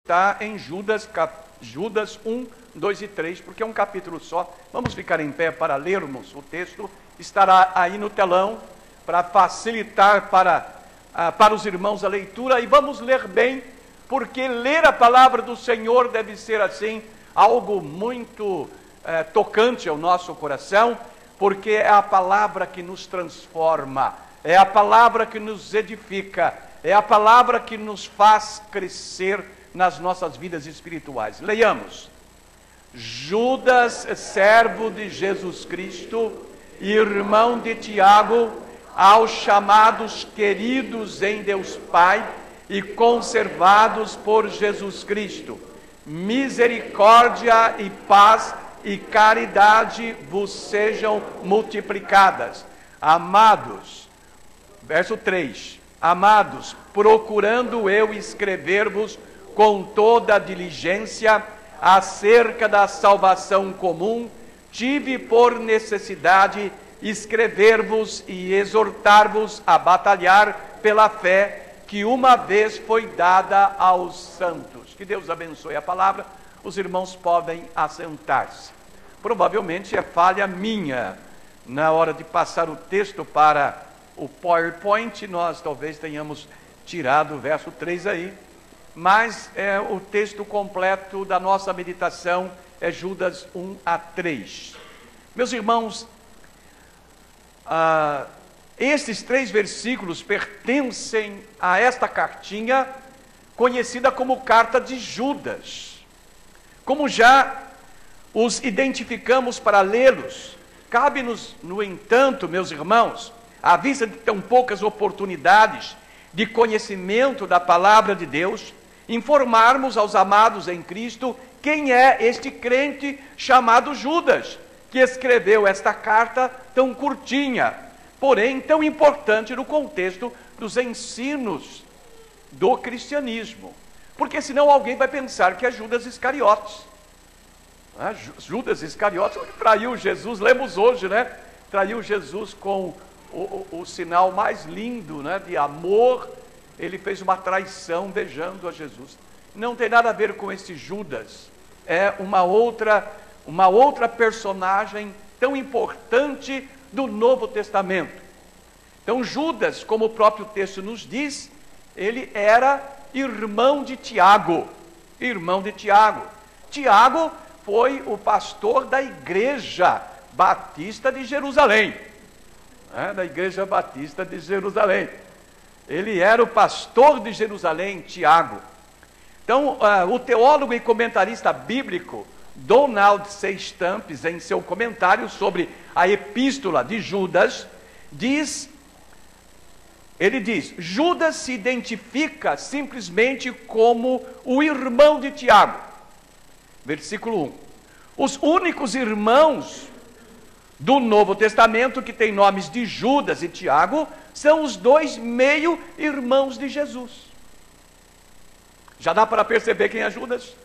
está em Judas 1, 2 e 3, porque é um capítulo só. Vamos ficar em pé para lermos o texto. Estará aí no telão para facilitar para os irmãos a leitura. E vamos ler bem, porque ler a palavra do Senhor deve ser assim, algo muito tocante ao nosso coração, porque é a palavra que nos transforma, é a palavra que nos edifica, é a palavra que nos faz crescer nas nossas vidas espirituais. Leiamos. Judas, servo de Jesus Cristo, irmão de Tiago, aos chamados queridos em Deus Pai e conservados por Jesus Cristo, misericórdia e paz e caridade vos sejam multiplicadas. Amados, verso 3, amados, procurando eu escrever-vos com toda a diligência acerca da salvação comum, tive por necessidade escrever-vos e exortar-vos a batalhar pela fé que uma vez foi dada aos santos. Que Deus abençoe a palavra. Os irmãos podem assentar-se. Provavelmente é falha minha. Na hora de passar o texto para o PowerPoint, nós talvez tenhamos tirado o verso 3 aí. Mas o texto completo da nossa meditação é Judas 1 a 3. Meus irmãos, esses 3 versículos pertencem a esta cartinha, conhecida como Carta de Judas. Como já os identificamos para lê-los, cabe-nos, no entanto, meus irmãos, à vista de tão poucas oportunidades de conhecimento da palavra de Deus, informarmos aos amados em Cristo quem é este crente chamado Judas, que escreveu esta carta tão curtinha, porém tão importante no contexto dos ensinos do cristianismo. Porque senão alguém vai pensar que é Judas Iscariotes. Judas Iscariotes traiu Jesus, lemos hoje, né? Traiu Jesus com o sinal mais lindo, né, de amor. Ele fez uma traição beijando a Jesus. Não tem nada a ver com esse Judas. É uma outra personagem tão importante do Novo Testamento. Então Judas, como o próprio texto nos diz, ele era irmão de Tiago. Irmão de Tiago. Tiago foi o pastor da Igreja Batista de Jerusalém. Da Igreja Batista de Jerusalém. Ele era o pastor de Jerusalém, Tiago. Então, o teólogo e comentarista bíblico Donald C. Stamps, em seu comentário sobre a epístola de Judas, ele diz: Judas se identifica simplesmente como o irmão de Tiago. Versículo 1. Os únicos irmãos do Novo Testamento que têm nomes de Judas e Tiago são os 2 meio-irmãos de Jesus. Já dá para perceber quem é Judas?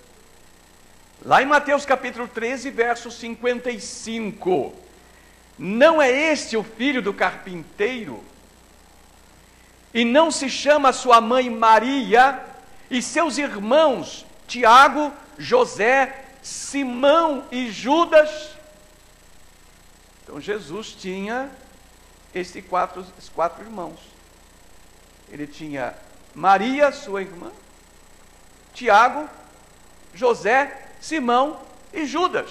Lá em Mateus capítulo 13, verso 55. Não é este o filho do carpinteiro? E não se chama sua mãe Maria, e seus irmãos Tiago, José, Simão e Judas? Então Jesus tinha esses 4 irmãos. Ele tinha Maria, sua irmã, Tiago, José, Simão e Judas.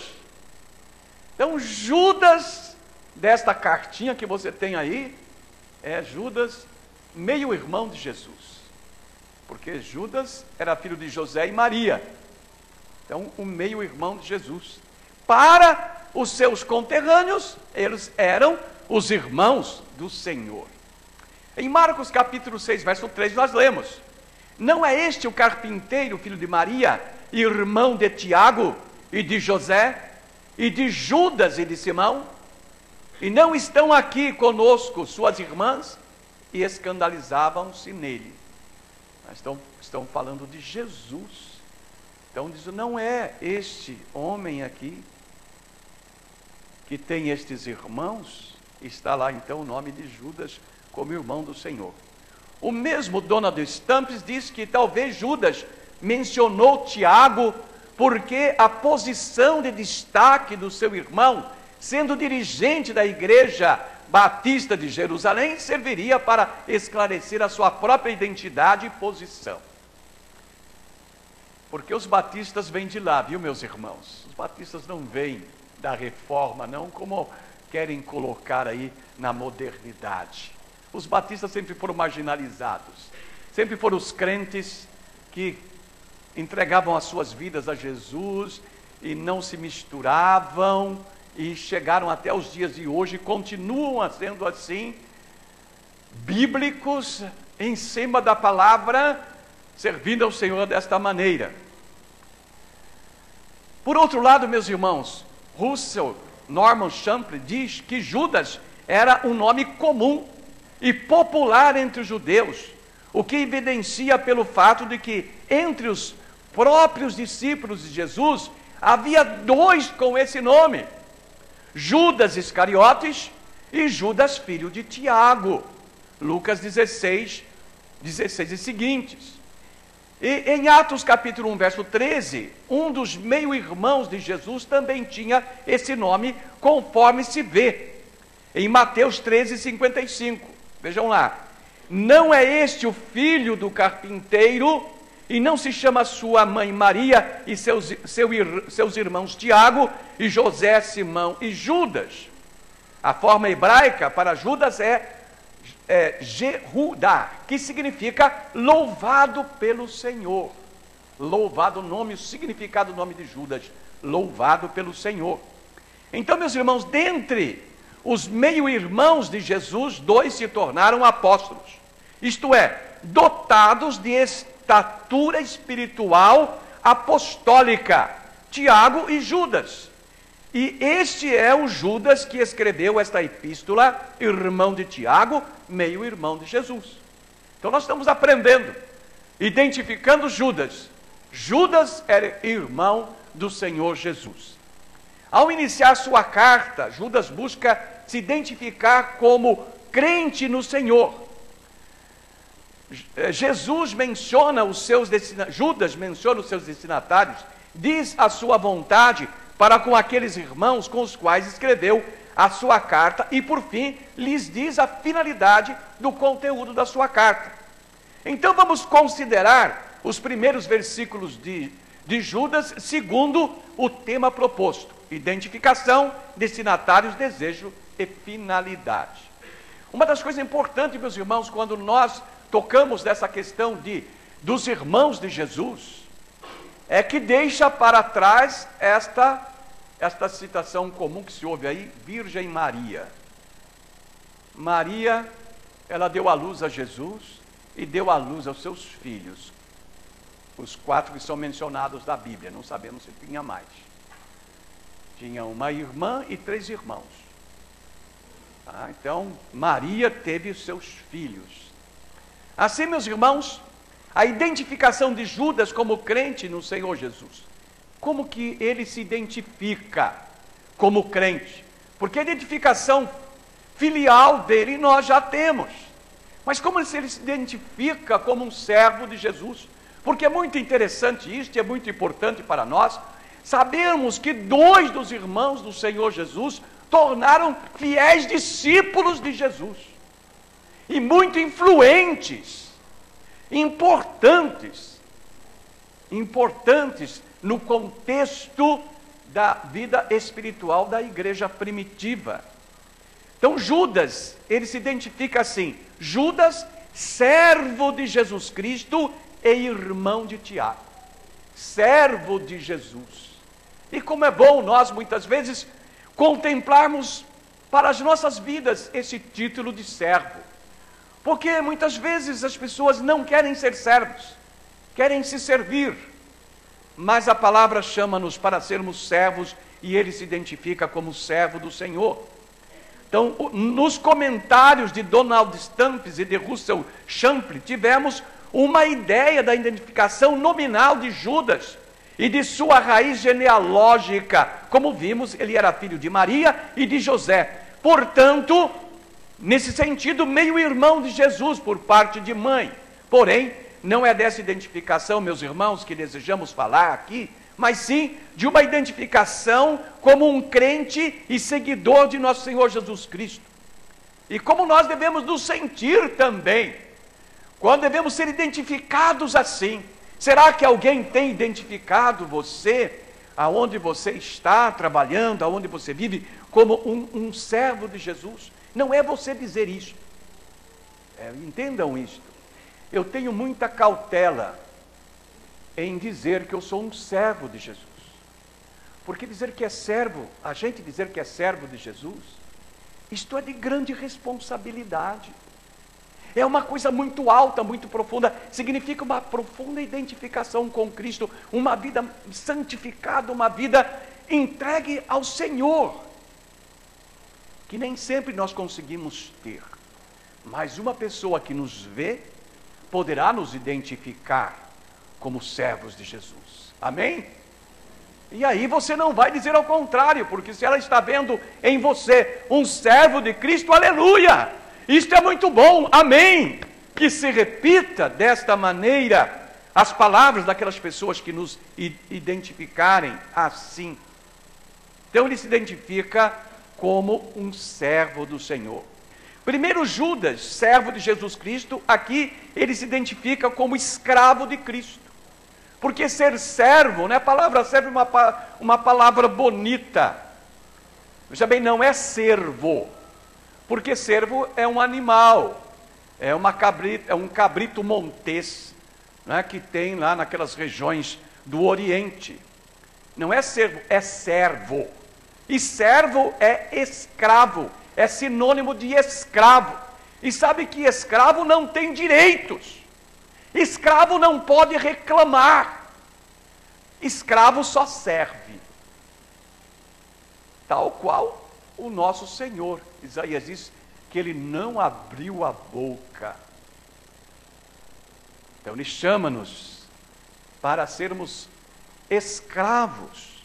Então Judas, desta cartinha que você tem aí, é Judas, meio-irmão de Jesus. Porque Judas era filho de José e Maria. Então, o meio-irmão de Jesus. Para os seus conterrâneos, eles eram os irmãos do Senhor. Em Marcos capítulo 6, verso 3, nós lemos: não é este o carpinteiro, filho de Maria, irmão de Tiago e de José, e de Judas e de Simão? E não estão aqui conosco suas irmãs? E escandalizavam-se nele. Mas estão falando de Jesus. Então diz: não é este homem aqui que tem estes irmãos? Está lá então o nome de Judas como irmão do Senhor. O mesmo Donald Stamps diz que talvez Judas mencionou Tiago porque a posição de destaque do seu irmão, sendo dirigente da igreja batista de Jerusalém, serviria para esclarecer a sua própria identidade e posição. Porque os batistas vêm de lá, viu, meus irmãos? Os batistas não vêm da reforma, não, como querem colocar aí na modernidade. Os batistas sempre foram marginalizados, sempre foram os crentes que entregavam as suas vidas a Jesus e não se misturavam, e chegaram até os dias de hoje, continuam sendo assim, bíblicos, em cima da palavra, servindo ao Senhor desta maneira. Por outro lado, meus irmãos, Norman Champlin diz que Judas era um nome comum e popular entre os judeus, o que evidencia pelo fato de que entre os próprios discípulos de Jesus havia dois com esse nome: Judas Iscariotes e Judas, filho de Tiago. Lucas 16 e seguintes. E em Atos capítulo 1, verso 13, um dos meio-irmãos de Jesus também tinha esse nome, conforme se vê em Mateus 13, 55. Vejam lá: não é este o filho do carpinteiro, e não se chama sua mãe Maria e seus irmãos Tiago e José, Simão e Judas? A forma hebraica para Judas é Jehudá, que significa louvado pelo Senhor. Louvado, o nome, o significado do nome de Judas, louvado pelo Senhor. Então, meus irmãos, dentre os meio-irmãos de Jesus, dois se tornaram apóstolos, isto é, dotados de estatura espiritual apostólica: Tiago e Judas. E este é o Judas que escreveu esta epístola, irmão de Tiago, meio-irmão de Jesus. Então nós estamos aprendendo, identificando Judas. Judas era irmão do Senhor Jesus. Ao iniciar sua carta, Judas busca se identificar como crente no Senhor. Judas menciona os seus destinatários, diz a sua vontade para com aqueles irmãos com os quais escreveu a sua carta, e por fim lhes diz a finalidade do conteúdo da sua carta. Então vamos considerar os primeiros versículos de Judas segundo o tema proposto: identificação, destinatários, desejo e finalidade. Uma das coisas importantes, meus irmãos, quando nós tocamos nessa questão dos irmãos de Jesus, é que deixa para trás esta citação comum que se ouve aí: Virgem Maria. Maria, ela deu à luz a Jesus e deu à luz aos seus filhos, os 4 que são mencionados na Bíblia, não sabemos se tinha mais. Tinha uma irmã e 3 irmãos. Então, Maria teve os seus filhos. Assim, meus irmãos, a identificação de Judas como crente no Senhor Jesus. Como que ele se identifica como crente? Porque a identificação filial dele nós já temos. Mas como ele se identifica como um servo de Jesus? Porque é muito interessante isto, e é muito importante para nós sabermos que 2 dos irmãos do Senhor Jesus tornaram fiéis discípulos de Jesus. E muito influentes, importantes no contexto da vida espiritual da igreja primitiva. Então Judas, ele se identifica assim: Judas, servo de Jesus Cristo e irmão de Tiago. Servo de Jesus. E como é bom nós muitas vezes contemplarmos para as nossas vidas esse título de servo. Porque muitas vezes as pessoas não querem ser servos, querem se servir. Mas a palavra chama-nos para sermos servos, e ele se identifica como servo do Senhor. Então, nos comentários de Donald Stamps e de Russell Champlin, tivemos uma ideia da identificação nominal de Judas e de sua raiz genealógica. Como vimos, ele era filho de Maria e de José. Portanto, nesse sentido, meio-irmão de Jesus por parte de mãe. Porém, não é dessa identificação, meus irmãos, que desejamos falar aqui, mas sim de uma identificação como um crente e seguidor de nosso Senhor Jesus Cristo. E como nós devemos nos sentir também, quando devemos ser identificados assim. Será que alguém tem identificado você, aonde você está trabalhando, aonde você vive, como um servo de Jesus? Não é você dizer isso. Entendam isto. Eu tenho muita cautela em dizer que eu sou um servo de Jesus. Porque dizer que é servo, a gente dizer que é servo de Jesus, isto é de grande responsabilidade. É uma coisa muito alta, muito profunda, significa uma profunda identificação com Cristo, uma vida santificada, uma vida entregue ao Senhor, que nem sempre nós conseguimos ter, mas uma pessoa que nos vê, poderá nos identificar como servos de Jesus, amém? E aí você não vai dizer ao contrário, porque se ela está vendo em você um servo de Cristo, aleluia! Isto é muito bom, amém! Que se repita desta maneira as palavras daquelas pessoas que nos identificarem assim. Então ele se identifica como um servo do Senhor. Primeiro Judas, servo de Jesus Cristo, aqui ele se identifica como escravo de Cristo. Porque ser servo, né? A palavra servo é uma palavra bonita. Veja bem, não é servo. Porque servo é um animal, é um cabrito montês, né, que tem lá naquelas regiões do Oriente. Não é servo, é servo. E servo é escravo, é sinônimo de escravo. E sabe que escravo não tem direitos. Escravo não pode reclamar. Escravo só serve. Tal qual o nosso Senhor. Isaías diz que ele não abriu a boca. Então ele chama-nos para sermos escravos.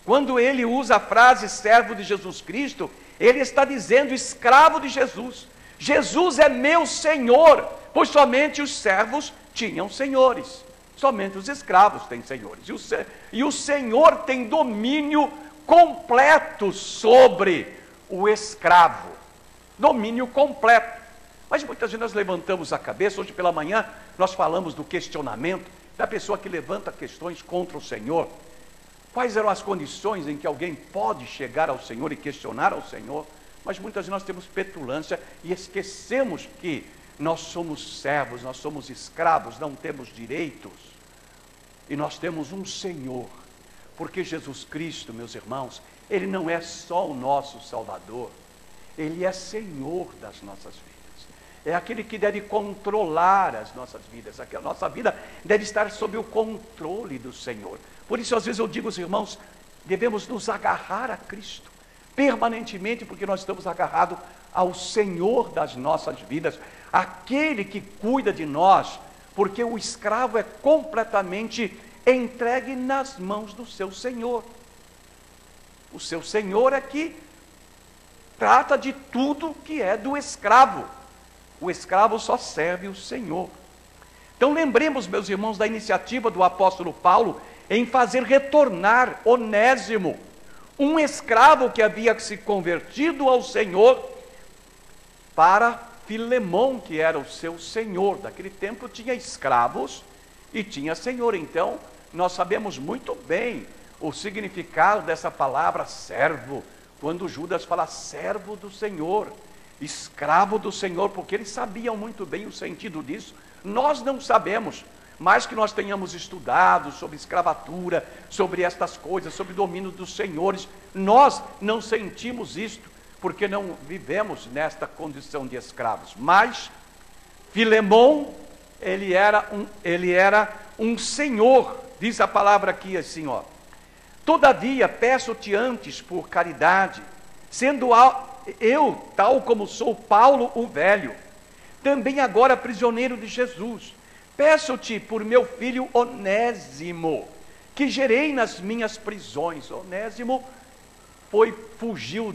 Quando ele usa a frase servo de Jesus Cristo, ele está dizendo escravo de Jesus. Jesus é meu Senhor, pois somente os servos tinham senhores. Somente os escravos têm senhores. E o Senhor tem domínio completo sobre o escravo, domínio completo. Mas muitas vezes nós levantamos a cabeça. Hoje pela manhã nós falamos do questionamento da pessoa que levanta questões contra o Senhor. Quais eram as condições em que alguém pode chegar ao Senhor e questionar ao Senhor? Mas muitas vezes nós temos petulância e esquecemos que nós somos servos, nós somos escravos, não temos direitos, e nós temos um Senhor. Porque Jesus Cristo, meus irmãos, Ele não é só o nosso Salvador, Ele é Senhor das nossas vidas. É aquele que deve controlar as nossas vidas. A nossa vida deve estar sob o controle do Senhor. Por isso, às vezes eu digo aos irmãos, devemos nos agarrar a Cristo permanentemente, porque nós estamos agarrados ao Senhor das nossas vidas, aquele que cuida de nós, porque o escravo é completamente entregue nas mãos do seu Senhor. O seu Senhor é que trata de tudo que é do escravo. O escravo só serve o Senhor. Então lembremos, meus irmãos, da iniciativa do apóstolo Paulo em fazer retornar Onésimo, um escravo que havia se convertido ao Senhor, para Filemão, que era o seu senhor. Daquele tempo tinha escravos e tinha senhor. Então nós sabemos muito bem o significado dessa palavra servo, quando Judas fala servo do Senhor, escravo do Senhor, porque eles sabiam muito bem o sentido disso. Nós não sabemos, mais que nós tenhamos estudado sobre escravatura, sobre estas coisas, sobre o domínio dos senhores, nós não sentimos isto, porque não vivemos nesta condição de escravos. Mas Filemão, ele era um senhor, diz a palavra aqui assim, ó. Todavia, peço-te antes por caridade, sendo eu, tal como sou Paulo o velho, também agora prisioneiro de Jesus, peço-te por meu filho Onésimo, que gerei nas minhas prisões. Onésimo fugiu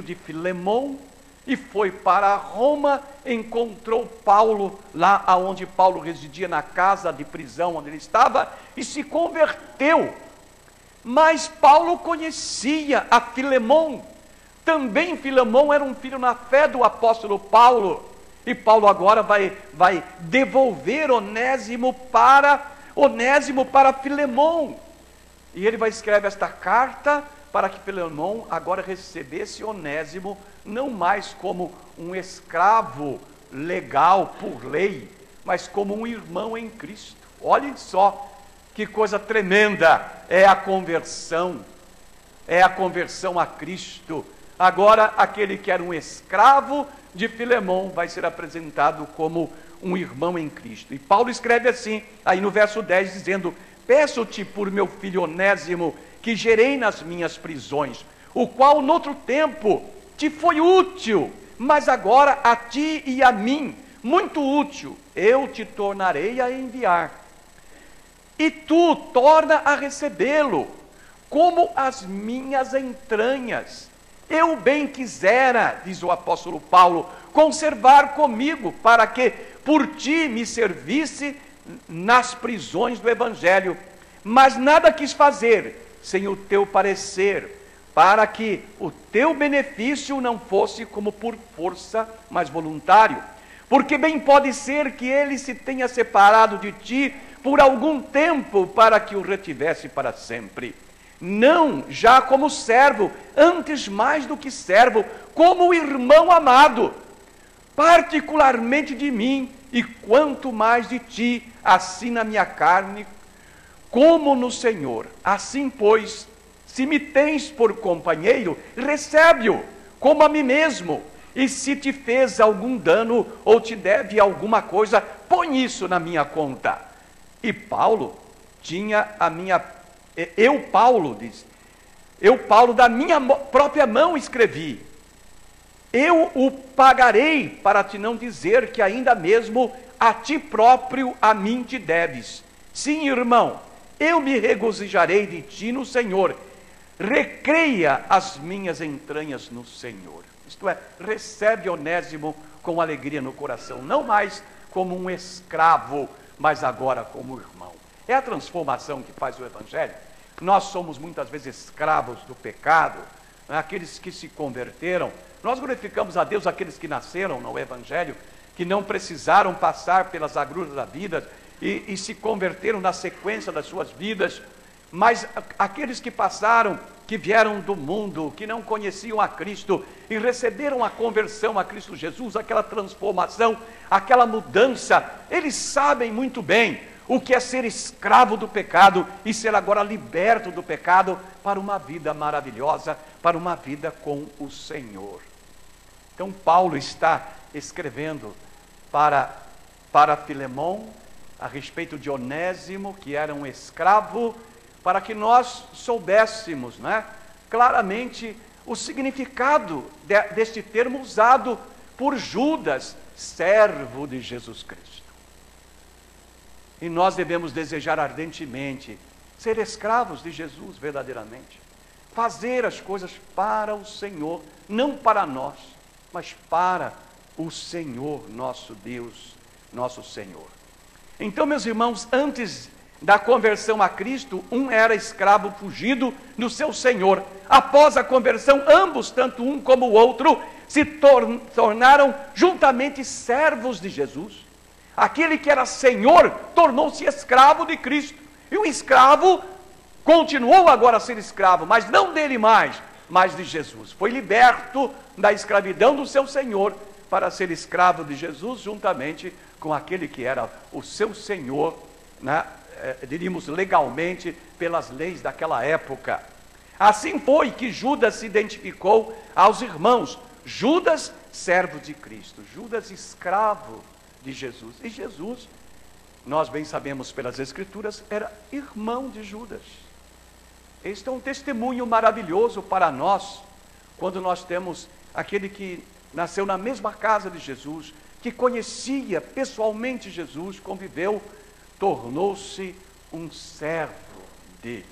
de Filemão, e foi para Roma, encontrou Paulo lá onde Paulo residia, na casa de prisão onde ele estava, e se converteu. Mas Paulo conhecia a Filemão. Também Filemão era um filho na fé do apóstolo Paulo. E Paulo agora vai devolver Onésimo para Filemão. E ele vai escrever esta carta para que Filemão agora recebesse Onésimo, não mais como um escravo legal por lei, mas como um irmão em Cristo. Olhem só que coisa tremenda é a conversão a Cristo. Agora aquele que era um escravo de Filemão vai ser apresentado como um irmão em Cristo. E Paulo escreve assim, aí no verso 10, dizendo: peço-te por meu filho Onésimo, que gerei nas minhas prisões, o qual noutro tempo te foi útil, mas agora a ti e a mim, muito útil, eu te tornarei a enviar. E tu torna a recebê-lo, como as minhas entranhas. Eu bem quisera, diz o apóstolo Paulo, conservar comigo, para que por ti me servisse nas prisões do Evangelho. Mas nada quis fazer sem o teu parecer, para que o teu benefício não fosse como por força, mas voluntário. Porque bem pode ser que ele se tenha separado de ti por algum tempo, para que o retivesse para sempre. Não já como servo, antes mais do que servo, como irmão amado, particularmente de mim, e quanto mais de ti, assim na minha carne, como no Senhor. Assim, pois, se me tens por companheiro, recebe-o, como a mim mesmo. E se te fez algum dano, ou te deve alguma coisa, põe isso na minha conta. E Paulo tinha Paulo, da minha própria mão escrevi. Eu o pagarei, para te não dizer que ainda mesmo a ti próprio a mim te deves. Sim, irmão, eu me regozijarei de ti no Senhor. Recreia as minhas entranhas no Senhor. Isto é, recebe Onésimo com alegria no coração, não mais como um escravo, mas agora como irmão. É a transformação que faz o Evangelho. Nós somos muitas vezes escravos do pecado, né? Aqueles que se converteram. Nós glorificamos a Deus aqueles que nasceram no Evangelho, que não precisaram passar pelas agruras da vida e se converteram na sequência das suas vidas. Mas aqueles que passaram, que vieram do mundo, que não conheciam a Cristo e receberam a conversão a Cristo Jesus, aquela transformação, aquela mudança, eles sabem muito bem o que é ser escravo do pecado e ser agora liberto do pecado para uma vida maravilhosa, para uma vida com o Senhor. Então Paulo está escrevendo para Filemão a respeito de Onésimo, que era um escravo, para que nós soubéssemos, né, claramente o significado deste termo usado por Judas, servo de Jesus Cristo. E nós devemos desejar ardentemente ser escravos de Jesus verdadeiramente, fazer as coisas para o Senhor, não para nós, mas para o Senhor, nosso Deus, nosso Senhor. Então, meus irmãos, antes da conversão a Cristo, um era escravo fugido do seu Senhor. Após a conversão, ambos, tanto um como o outro, se tornaram juntamente servos de Jesus. Aquele que era Senhor tornou-se escravo de Cristo. E o escravo continuou agora a ser escravo, mas não dele mais, mas de Jesus. Foi liberto da escravidão do seu Senhor para ser escravo de Jesus, juntamente com aquele que era o seu Senhor, né? Diríamos legalmente, pelas leis daquela época. Assim foi que Judas se identificou aos irmãos. Judas, servo de Cristo. Judas, escravo de Jesus. E Jesus, nós bem sabemos pelas Escrituras, era irmão de Judas. Este é um testemunho maravilhoso para nós, quando nós temos aquele que nasceu na mesma casa de Jesus, que conhecia pessoalmente Jesus, conviveu, tornou-se um servo dele.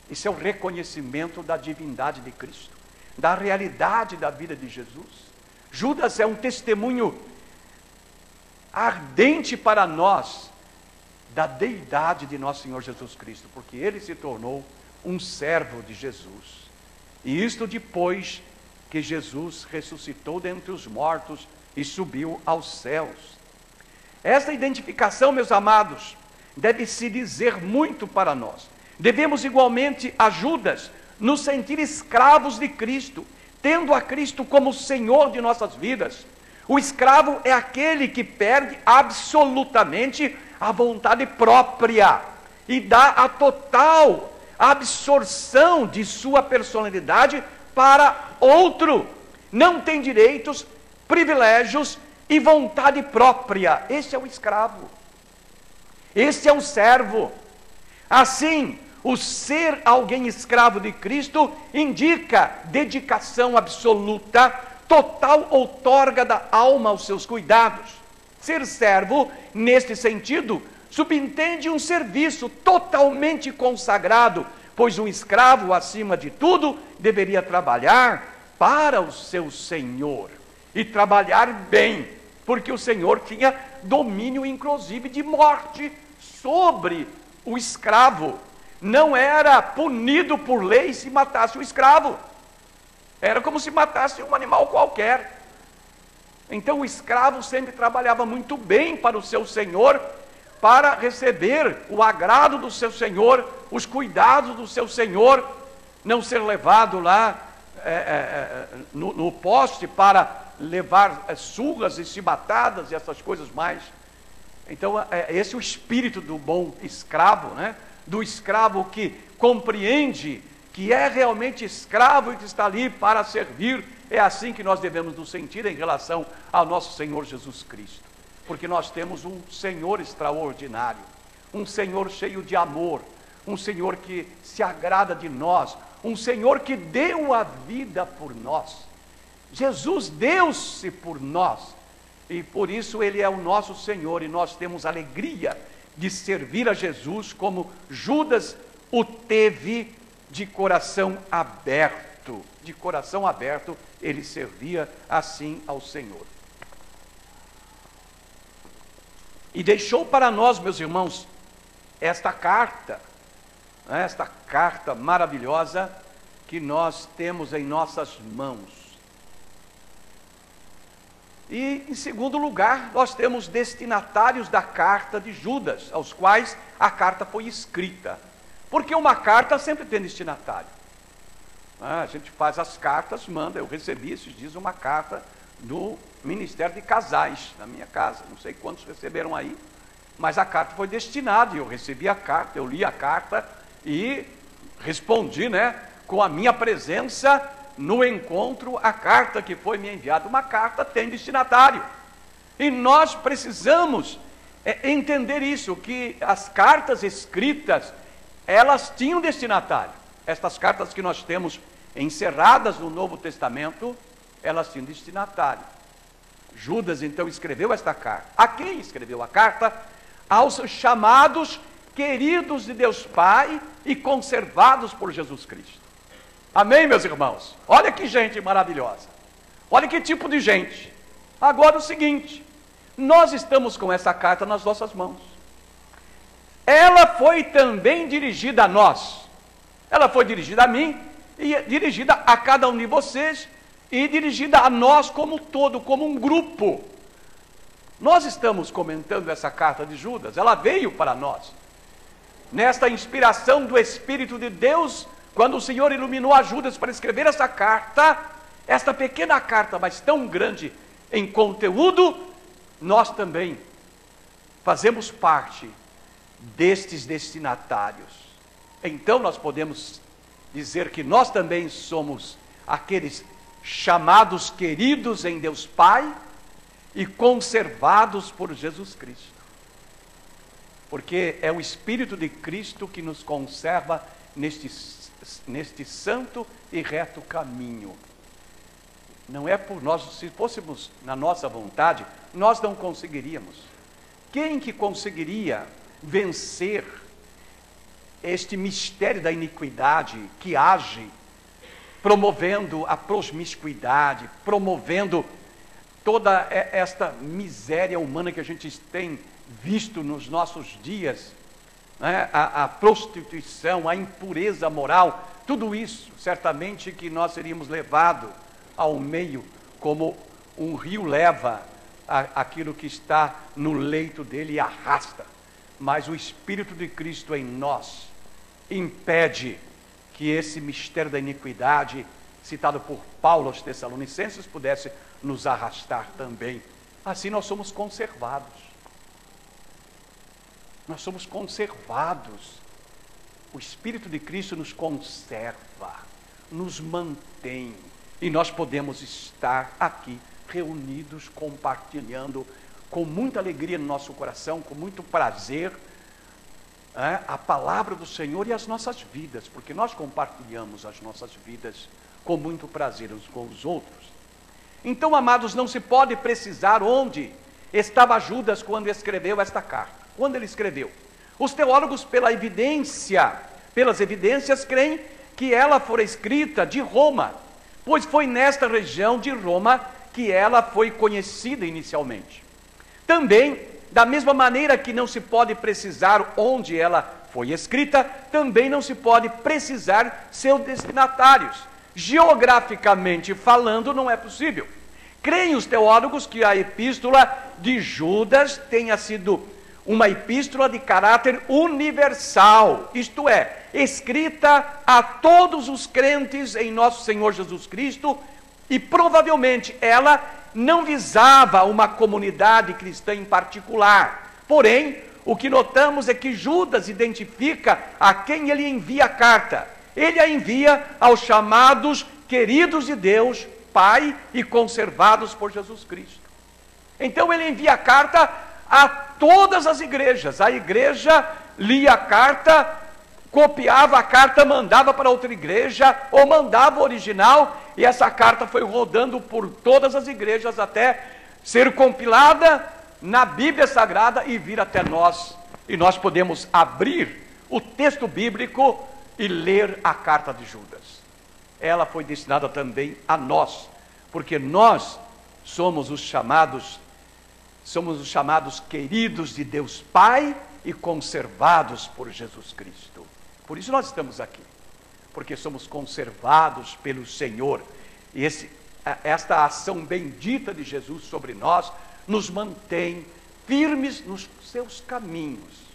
Isso é o reconhecimento da divindade de Cristo, da realidade da vida de Jesus. Judas é um testemunho ardente para nós da deidade de nosso Senhor Jesus Cristo, porque ele se tornou um servo de Jesus. E isto depois que Jesus ressuscitou dentre os mortos e subiu aos céus. Esta identificação, meus amados, deve se dizer muito para nós. Devemos igualmente a Judas nos sentir escravos de Cristo, tendo a Cristo como Senhor de nossas vidas. O escravo é aquele que perde absolutamente a vontade própria e dá a total absorção de sua personalidade para outro. Não tem direitos, privilégios e vontade própria. Esse é o escravo. Esse é o servo. Assim, o ser alguém escravo de Cristo indica dedicação absoluta, total outorga da alma aos seus cuidados. Ser servo, neste sentido, subentende um serviço totalmente consagrado, pois um escravo, acima de tudo, deveria trabalhar para o seu senhor, e trabalhar bem, porque o senhor tinha domínio, inclusive, de morte sobre o escravo. Não era punido por lei se matasse o escravo, era como se matasse um animal qualquer. Então o escravo sempre trabalhava muito bem para o seu senhor, para receber o agrado do seu senhor, os cuidados do seu senhor, não ser levado lá no poste para levar surras e chibatadas e essas coisas mais. Então esse é o espírito do bom escravo, né? Do escravo que compreende que é realmente escravo e que está ali para servir. É assim que nós devemos nos sentir em relação ao nosso Senhor Jesus Cristo, porque nós temos um Senhor extraordinário, um Senhor cheio de amor, um Senhor que se agrada de nós, um Senhor que deu a vida por nós. Jesus deu-se por nós, e por isso Ele é o nosso Senhor, e nós temos alegria de servir a Jesus como Judas o teve, de coração aberto. De coração aberto, ele servia assim ao Senhor. E deixou para nós, meus irmãos, esta carta maravilhosa que nós temos em nossas mãos. E, em segundo lugar, nós temos destinatários da carta de Judas, aos quais a carta foi escrita. Porque uma carta sempre tem destinatário. A gente faz as cartas, manda. Eu recebi esses dias uma carta do Ministério de Casais, na minha casa. Não sei quantos receberam aí, mas a carta foi destinada. Eu recebi a carta, eu li a carta e respondi, com a minha presença no encontro, a carta que foi me enviada. Uma carta tem destinatário. E nós precisamos entender isso, que as cartas escritas, elas tinham destinatário. Estas cartas que nós temos encerradas no Novo Testamento, elas tinham destinatário. Judas então escreveu esta carta. A quem escreveu a carta? Aos chamados, queridos de Deus Pai e conservados por Jesus Cristo. Amém, meus irmãos? Olha que gente maravilhosa. Olha que tipo de gente. Agora o seguinte, nós estamos com essa carta nas nossas mãos. Ela foi também dirigida a nós. Ela foi dirigida a mim e dirigida a cada um de vocês e dirigida a nós como todo, como um grupo. Nós estamos comentando essa carta de Judas, ela veio para nós. Nesta inspiração do Espírito de Deus, quando o Senhor iluminou a Judas para escrever essa carta, esta pequena carta, mas tão grande em conteúdo, nós também fazemos parte destes destinatários. Então nós podemos dizer que nós também somos aqueles chamados queridos em Deus Pai e conservados por Jesus Cristo. Porque é o Espírito de Cristo que nos conserva neste santo e reto caminho. Não é por nós, se fôssemos na nossa vontade, nós não conseguiríamos. Quem que conseguiria vencer este mistério da iniquidade que age promovendo a promiscuidade, promovendo toda esta miséria humana que a gente tem visto nos nossos dias, né? A prostituição, a impureza moral, tudo isso, certamente que nós seríamos levados ao meio, como um rio leva aquilo que está no leito dele e arrasta. Mas o Espírito de Cristo em nós impede que esse mistério da iniquidade, citado por Paulo aos Tessalonicenses, pudesse nos arrastar também. Assim nós somos conservados. Nós somos conservados. O Espírito de Cristo nos conserva, nos mantém, e nós podemos estar aqui reunidos, compartilhando com muita alegria no nosso coração, com muito prazer, a palavra do Senhor e as nossas vidas, porque nós compartilhamos as nossas vidas com muito prazer uns com os outros. Então, amados, não se pode precisar onde estava Judas quando escreveu esta carta. Quando ele escreveu? Os teólogos, pelas evidências, creem que ela fora escrita de Roma, pois foi nesta região de Roma que ela foi conhecida inicialmente. Também, da mesma maneira que não se pode precisar onde ela foi escrita, também não se pode precisar seus destinatários. Geograficamente falando, não é possível. Creem os teólogos que a epístola de Judas tenha sido uma epístola de caráter universal, isto é, escrita a todos os crentes em nosso Senhor Jesus Cristo, e provavelmente ela não visava uma comunidade cristã em particular. Porém, o que notamos é que Judas identifica a quem ele envia a carta. Ele a envia aos chamados queridos de Deus, Pai, e conservados por Jesus Cristo. Então ele envia a carta a todas as igrejas. A igreja lia a carta, copiava a carta, mandava para outra igreja, ou mandava o original, e essa carta foi rodando por todas as igrejas até ser compilada na Bíblia Sagrada e vir até nós. E nós podemos abrir o texto bíblico e ler a carta de Judas. Ela foi destinada também a nós, porque nós somos os chamados queridos de Deus Pai e conservados por Jesus Cristo. Por isso nós estamos aqui, porque somos conservados pelo Senhor. E esta ação bendita de Jesus sobre nós nos mantém firmes nos seus caminhos.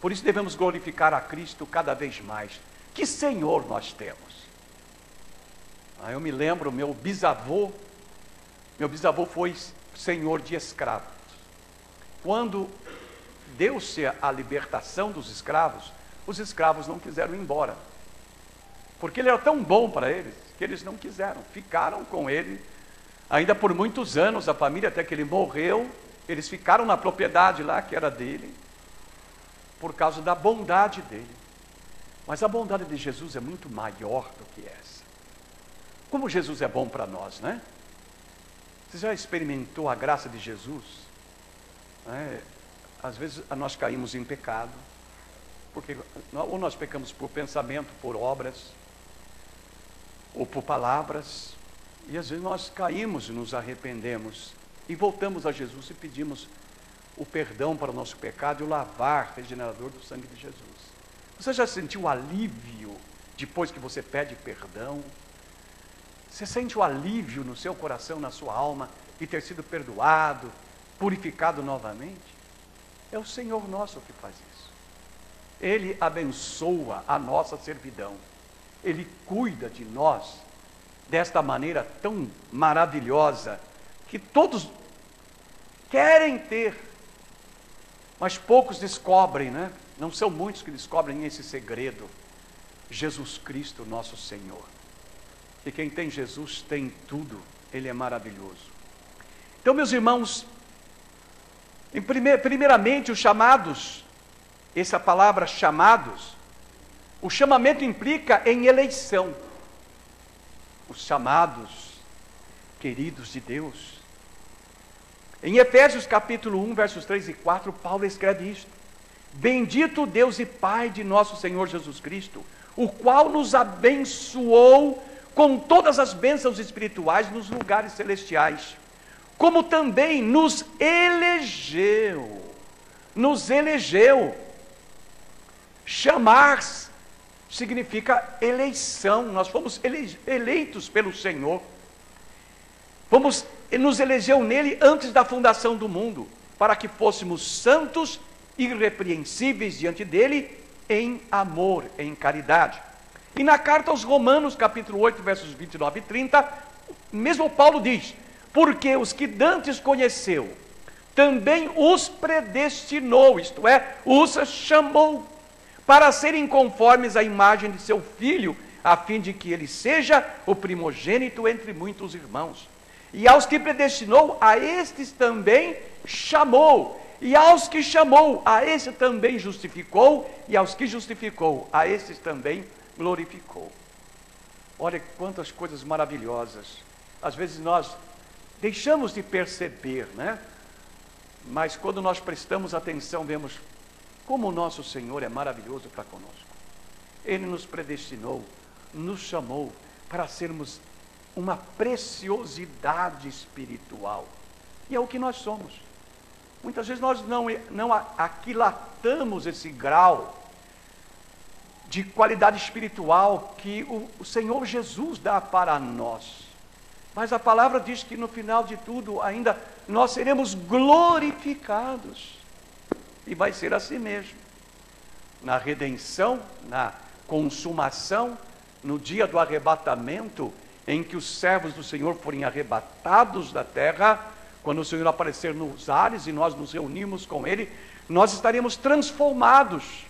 Por isso devemos glorificar a Cristo cada vez mais. Que Senhor nós temos! Eu me lembro, meu bisavô foi senhor de escravos. Quando deu-se a libertação dos escravos, os escravos não quiseram ir embora, porque ele era tão bom para eles, que eles não quiseram, ficaram com ele, ainda por muitos anos, a família, até que ele morreu, eles ficaram na propriedade lá, que era dele, por causa da bondade dele. Mas a bondade de Jesus é muito maior do que essa. Como Jesus é bom para nós, né? Você já experimentou a graça de Jesus? Às vezes nós caímos em pecado, porque ou nós pecamos por pensamento, por obras, ou por palavras, e às vezes nós caímos e nos arrependemos, e voltamos a Jesus e pedimos o perdão para o nosso pecado e o lavar regenerador do sangue de Jesus. Você já sentiu alívio depois que você pede perdão? Você sente o alívio no seu coração, na sua alma, de ter sido perdoado, purificado novamente? É o Senhor nosso que faz isso. Ele abençoa a nossa servidão. Ele cuida de nós desta maneira tão maravilhosa, que todos querem ter, mas poucos descobrem, né? Não são muitos que descobrem esse segredo. Jesus Cristo, nosso Senhor. E quem tem Jesus tem tudo. Ele é maravilhoso. Então, meus irmãos, primeiramente os chamados, essa palavra chamados, o chamamento implica em eleição. Os chamados, queridos de Deus. Em Efésios capítulo 1, versos 3 e 4, Paulo escreve isto: Bendito Deus e Pai de nosso Senhor Jesus Cristo, o qual nos abençoou com todas as bênçãos espirituais nos lugares celestiais, como também nos elegeu. Nos elegeu. Chamar significa eleição. Nós fomos eleitos pelo Senhor. Nos elegeu nele antes da fundação do mundo, para que fôssemos santos, irrepreensíveis diante dele, em amor, em caridade. E na carta aos Romanos, capítulo 8, versos 29 e 30, mesmo Paulo diz: porque os que dantes conheceu, também os predestinou, isto é, os chamou, para serem conformes à imagem de seu Filho, a fim de que ele seja o primogênito entre muitos irmãos. E aos que predestinou, a estes também chamou. E aos que chamou, a esse também justificou. E aos que justificou, a esses também glorificou. Olha quantas coisas maravilhosas. Às vezes nós deixamos de perceber, né? Mas quando nós prestamos atenção, vemos como o nosso Senhor é maravilhoso para conosco. Ele nos predestinou, nos chamou para sermos uma preciosidade espiritual. E é o que nós somos. Muitas vezes nós não aquilatamos esse grau de qualidade espiritual que o Senhor Jesus dá para nós. Mas a palavra diz que no final de tudo ainda nós seremos glorificados. E vai ser assim mesmo. Na redenção, na consumação, no dia do arrebatamento, em que os servos do Senhor forem arrebatados da terra, quando o Senhor aparecer nos ares e nós nos reunirmos com Ele, nós estaremos transformados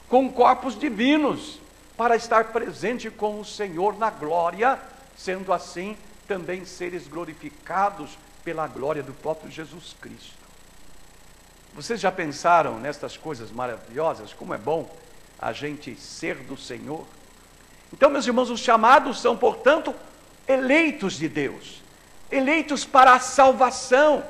com corpos divinos para estar presente com o Senhor na glória, sendo assim também seres glorificados pela glória do próprio Jesus Cristo. Vocês já pensaram nestas coisas maravilhosas? Como é bom a gente ser do Senhor? Então, meus irmãos, os chamados são, portanto, eleitos de Deus, eleitos para a salvação,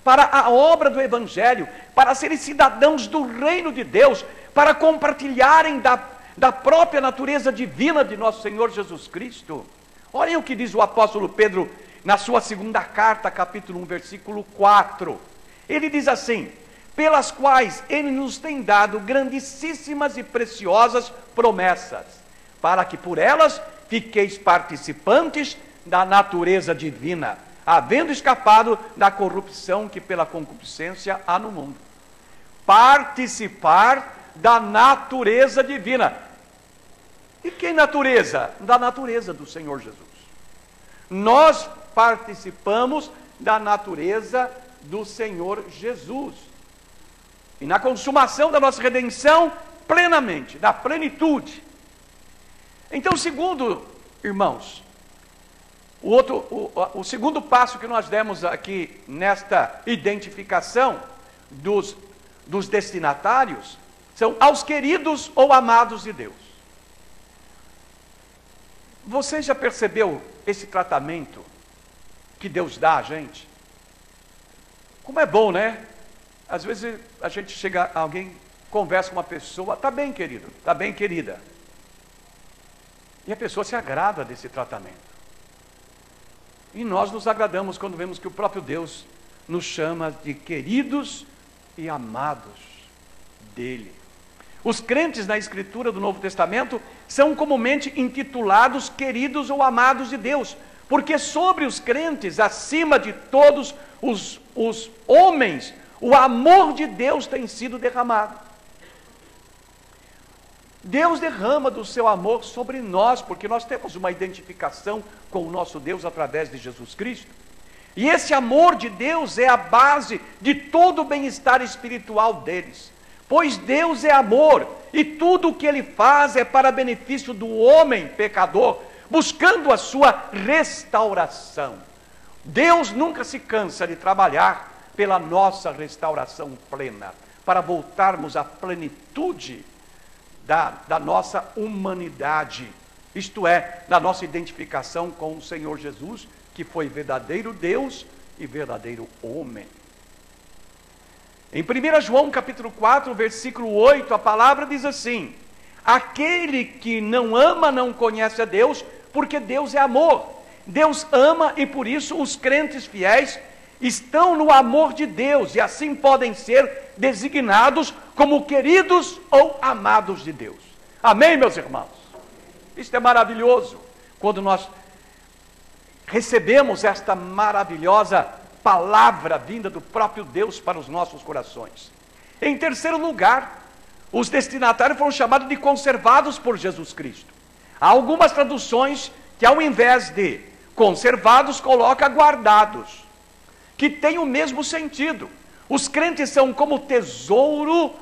para a obra do Evangelho, para serem cidadãos do reino de Deus, para compartilharem da própria natureza divina de nosso Senhor Jesus Cristo. Olhem o que diz o apóstolo Pedro na sua segunda carta, capítulo 1, versículo 4. Ele diz assim: pelas quais ele nos tem dado grandíssimas e preciosas promessas, para que por elas fiqueis participantes da natureza divina, havendo escapado da corrupção que pela concupiscência há no mundo. Participar da natureza divina. E que natureza? Da natureza do Senhor Jesus. Nós participamos da natureza do Senhor Jesus. E na consumação da nossa redenção, plenamente, da plenitude. Então, segundo, irmãos, o segundo passo que nós demos aqui nesta identificação dos destinatários são aos queridos ou amados de Deus. Você já percebeu esse tratamento que Deus dá a gente? Como é bom, né? Às vezes a gente chega, alguém conversa com uma pessoa, tá bem, querido, tá bem, querida. E a pessoa se agrada desse tratamento. E nós nos agradamos quando vemos que o próprio Deus nos chama de queridos e amados dele. Os crentes na Escritura do Novo Testamento são comumente intitulados queridos ou amados de Deus, porque sobre os crentes, acima de todos os homens, o amor de Deus tem sido derramado. Deus derrama do seu amor sobre nós, porque nós temos uma identificação com o nosso Deus através de Jesus Cristo. E esse amor de Deus é a base de todo o bem-estar espiritual deles. Pois Deus é amor, e tudo o que Ele faz é para benefício do homem pecador, buscando a sua restauração. Deus nunca se cansa de trabalhar pela nossa restauração plena, para voltarmos à plenitude da nossa humanidade, isto é, da nossa identificação com o Senhor Jesus, que foi verdadeiro Deus e verdadeiro homem. Em 1 João capítulo 4, versículo 8, a palavra diz assim: aquele que não ama não conhece a Deus, porque Deus é amor. Deus ama e por isso os crentes fiéis estão no amor de Deus e assim podem ser designados como queridos ou amados de Deus. Amém, meus irmãos? Isto é maravilhoso, quando nós recebemos esta maravilhosa palavra vinda do próprio Deus para os nossos corações. Em terceiro lugar, os destinatários foram chamados de conservados por Jesus Cristo. Há algumas traduções que, ao invés de conservados, coloca guardados, que tem o mesmo sentido. Os crentes são como tesouro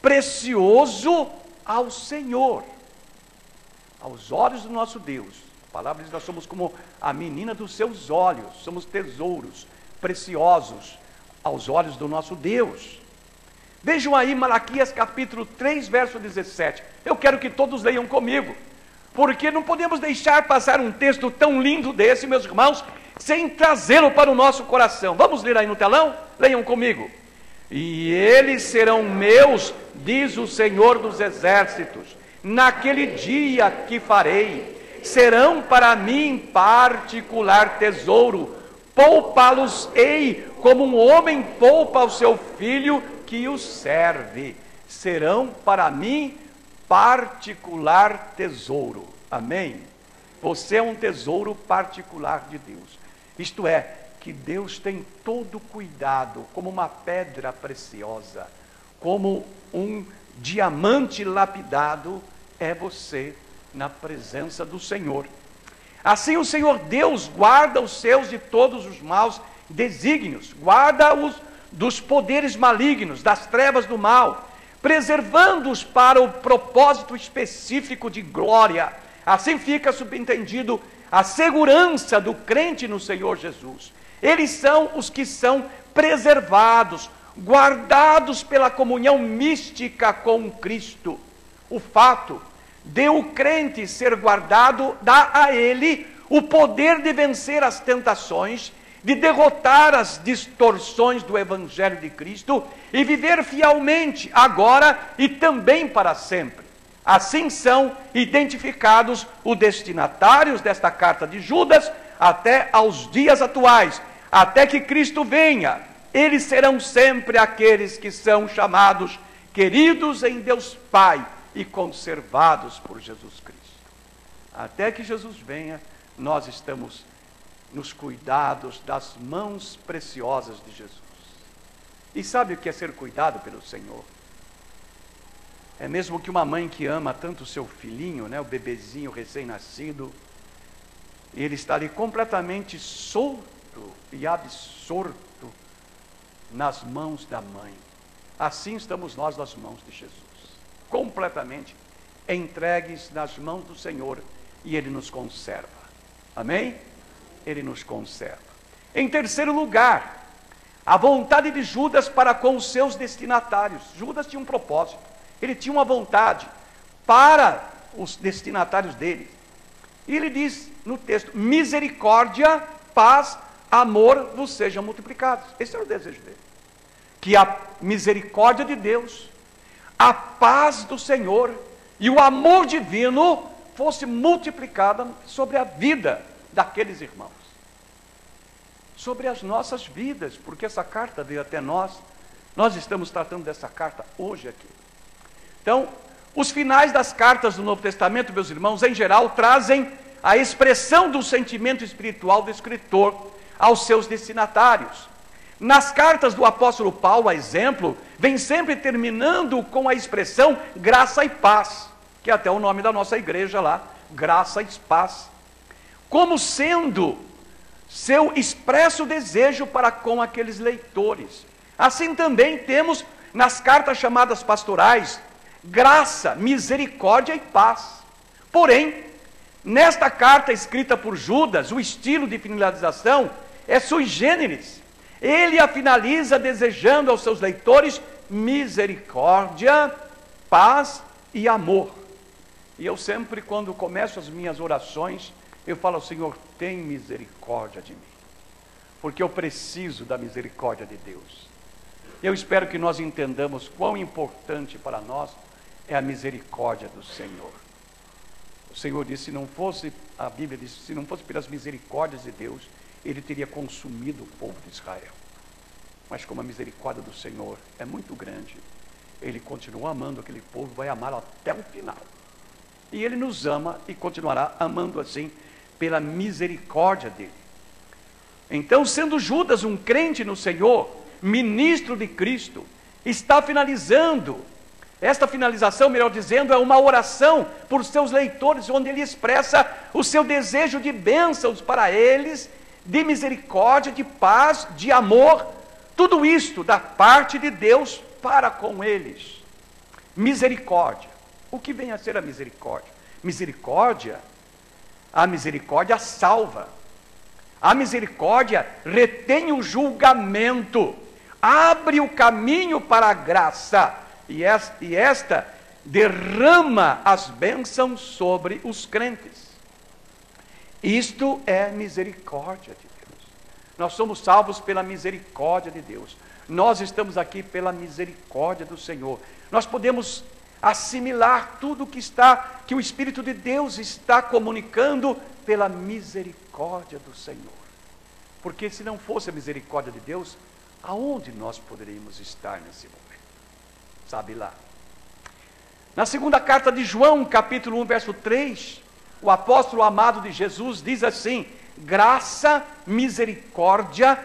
precioso ao Senhor, aos olhos do nosso Deus. A palavra diz: nós somos como a menina dos seus olhos, somos tesouros preciosos aos olhos do nosso Deus. Vejam aí Malaquias capítulo 3, verso 17. Eu quero que todos leiam comigo, porque não podemos deixar passar um texto tão lindo desse, meus irmãos, sem trazê-lo para o nosso coração. Vamos ler aí no telão? Leiam comigo. E eles serão meus, diz o Senhor dos Exércitos, naquele dia que farei, serão para mim particular tesouro, poupá-los-ei como um homem poupa o seu filho que o serve. Serão para mim particular tesouro. Amém? Você é um tesouro particular de Deus. Isto é, que Deus tem todo cuidado, como uma pedra preciosa, como um diamante lapidado, é você na presença do Senhor. Assim o Senhor Deus guarda os seus de todos os maus desígnios, guarda-os dos poderes malignos, das trevas do mal, preservando-os para o propósito específico de glória. Assim fica subentendido a segurança do crente no Senhor Jesus. Eles são os que são preservados, guardados pela comunhão mística com Cristo. O fato de o crente ser guardado dá a ele o poder de vencer as tentações, de derrotar as distorções do Evangelho de Cristo e viver fielmente agora e também para sempre. Assim são identificados os destinatários desta carta de Judas até aos dias atuais, até que Cristo venha. Eles serão sempre aqueles que são chamados queridos em Deus Pai e conservados por Jesus Cristo. Até que Jesus venha, nós estamos nos cuidados das mãos preciosas de Jesus. E sabe o que é ser cuidado pelo Senhor? É mesmo que uma mãe que ama tanto o seu filhinho, né, o bebezinho recém-nascido, ele está ali completamente solto e absorto nas mãos da mãe. Assim estamos nós nas mãos de Jesus, completamente entregues nas mãos do Senhor, e Ele nos conserva. Amém? Ele nos conserva. Em terceiro lugar, a vontade de Judas para com os seus destinatários. Judas tinha um propósito, ele tinha uma vontade para os destinatários dele. E ele diz no texto: misericórdia, paz, amor vos sejam multiplicados. Esse era o desejo dele. Que a misericórdia de Deus, a paz do Senhor e o amor divino fosse multiplicada sobre a vida daqueles irmãos, sobre as nossas vidas, porque essa carta veio até nós. Nós estamos tratando dessa carta hoje aqui. Então, os finais das cartas do Novo Testamento, meus irmãos, em geral, trazem a expressão do sentimento espiritual do escritor aos seus destinatários. Nas cartas do apóstolo Paulo, a exemplo, vem sempre terminando com a expressão graça e paz, que é até o nome da nossa igreja lá, graça e paz, como sendo seu expresso desejo para com aqueles leitores. Assim também temos nas cartas chamadas pastorais, graça, misericórdia e paz. Porém, nesta carta escrita por Judas, o estilo de finalização é sui generis. Ele a finaliza desejando aos seus leitores misericórdia, paz e amor. E eu sempre, quando começo as minhas orações, eu falo ao Senhor: tem misericórdia de mim, porque eu preciso da misericórdia de Deus. Eu espero que nós entendamos quão importante para nós é a misericórdia do Senhor. O Senhor disse, se não fosse, a Bíblia diz, se não fosse pelas misericórdias de Deus, Ele teria consumido o povo de Israel. Mas como a misericórdia do Senhor é muito grande, Ele continua amando aquele povo, vai amar até o final. E Ele nos ama e continuará amando assim, pela misericórdia dEle. Então, sendo Judas um crente no Senhor, ministro de Cristo, está finalizando, esta finalização, melhor dizendo, é uma oração por seus leitores, onde ele expressa o seu desejo de bênçãos para eles, de misericórdia, de paz, de amor, tudo isto da parte de Deus para com eles. Misericórdia. O que vem a ser a misericórdia? Misericórdia, a misericórdia salva. A misericórdia retém o julgamento, abre o caminho para a graça, e esta derrama as bênçãos sobre os crentes. Isto é misericórdia de Deus. Nós somos salvos pela misericórdia de Deus. Nós estamos aqui pela misericórdia do Senhor. Nós podemos assimilar tudo que o Espírito de Deus está comunicando pela misericórdia do Senhor. Porque se não fosse a misericórdia de Deus, aonde nós poderíamos estar nesse momento? Sabe lá. Na segunda carta de João, capítulo 1, verso 3, o apóstolo amado de Jesus diz assim: graça, misericórdia,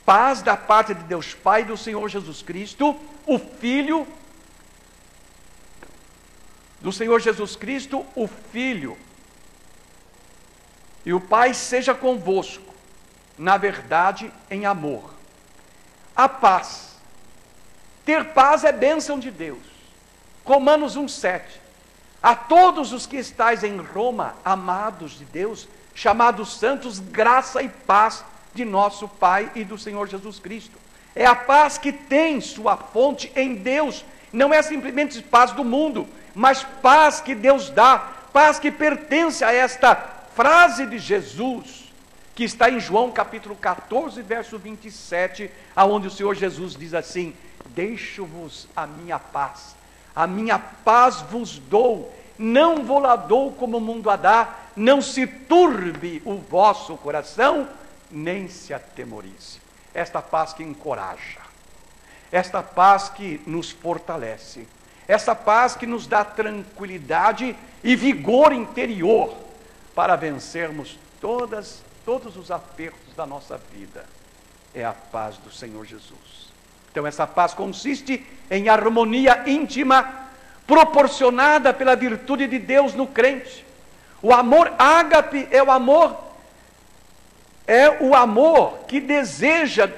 paz da parte de Deus Pai e do Senhor Jesus Cristo, o Filho do Senhor Jesus Cristo, o Filho e o Pai seja convosco, na verdade, em amor. A paz. Ter paz é bênção de Deus. Romanos 1,7. A todos os que estáis em Roma, amados de Deus, chamados santos, graça e paz de nosso Pai e do Senhor Jesus Cristo. É a paz que tem sua fonte em Deus. Não é simplesmente paz do mundo, mas paz que Deus dá, paz que pertence a esta frase de Jesus, que está em João capítulo 14, verso 27, aonde o Senhor Jesus diz assim: deixo-vos a minha paz vos dou, não vou lá dou como o mundo a dá, não se turbe o vosso coração, nem se atemorize. Esta paz que encoraja, esta paz que nos fortalece, esta paz que nos dá tranquilidade e vigor interior para vencermos todos os apertos da nossa vida, é a paz do Senhor Jesus. Então essa paz consiste em harmonia íntima, proporcionada pela virtude de Deus no crente. O amor ágape é o amor que desejado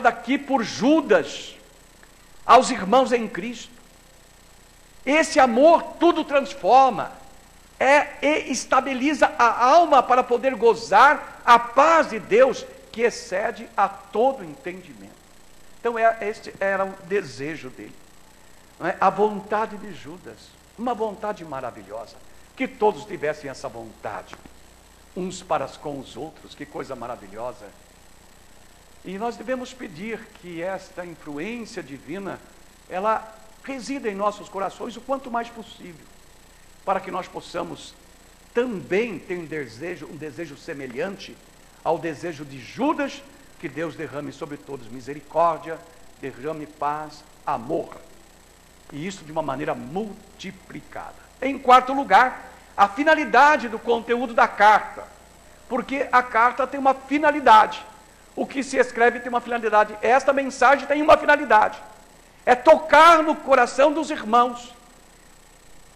aqui por Judas aos irmãos em Cristo. Esse amor tudo transforma, e estabiliza a alma para poder gozar a paz de Deus, que excede a todo entendimento. Então este era o desejo dele, não é? A vontade de Judas, uma vontade maravilhosa, que todos tivessem essa vontade, uns para com os outros, que coisa maravilhosa. E nós devemos pedir que esta influência divina, ela resida em nossos corações o quanto mais possível, para que nós possamos também ter um desejo semelhante ao desejo de Judas, que Deus derrame sobre todos misericórdia, derrame paz, amor, e isso de uma maneira multiplicada. Em quarto lugar, a finalidade do conteúdo da carta, porque a carta tem uma finalidade, o que se escreve tem uma finalidade, esta mensagem tem uma finalidade, é tocar no coração dos irmãos,